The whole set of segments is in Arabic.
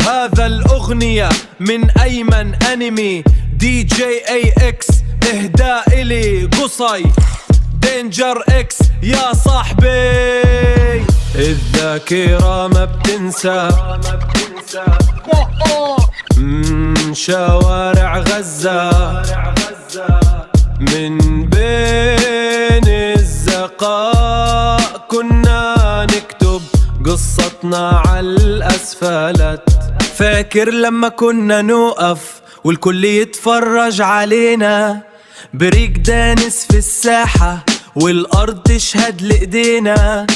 هذا الأغنية من أيمن أنمي دي جي اي اكس، إهداء إلي قصي دينجر اكس يا صاحبي. الذاكرة ما بتنسى شوارع غزة، من بين الزقاق كنا نكتب قصتنا على الأسفلت. فاكر لما كنا نوقف والكل يتفرج علينا، بريك دانس في الساحة والأرض تشهد لإيدينا،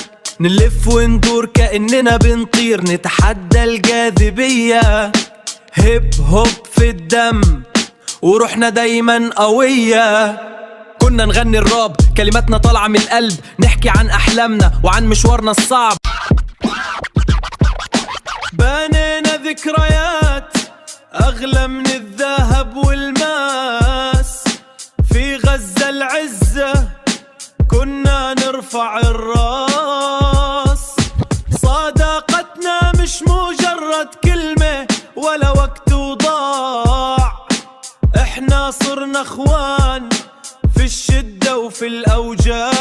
نلف وندور كأننا بنطير نتحدى الجاذبية. هيب هوب في الدم وروحنا دايما قوية. كنا نغني الراب كلماتنا طالعة من القلب، نحكي عن أحلامنا وعن مشوارنا الصعب. بنينا ذكريات أغلى من الذهب والماس، في غزة العزة كنا نرفع الراس. صداقتنا مش مجرد كلمة ولا وقت وضاع، احنا صرنا اخوان في الشدة وفي الأوجاع.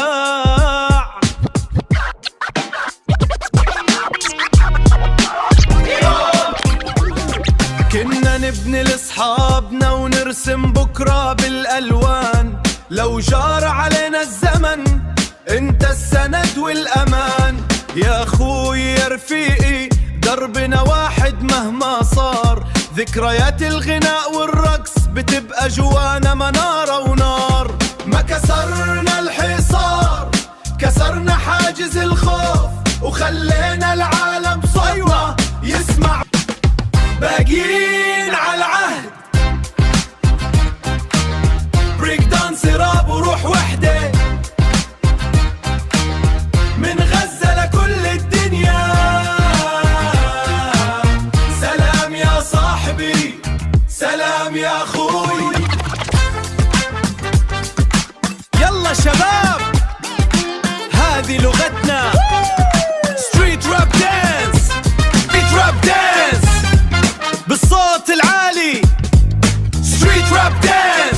كنا نبني لأصحابنا ونرسم بكرة بالألوان، لو جار علينا الزمن انت السند والأمان. يا أخوي يا رفيقي دربنا واحد مهما صار، ذكريات الغناء والرقص بتبقى جوانا منارة ونار. ما كسرنا الحصار، كسرنا حاجز الخوف وخلينا العالم صوتنا يسمع. باقيين على العهد، بريك دانس راب وروح وحدة، من غزة لكل الدنيا. سلام يا صاحبي، سلام يا أخوي. يلا شباب هذه لغتنا، ستريت راب دانس، بيت راب دانس بالصوت العالي، ستريت راب دانس.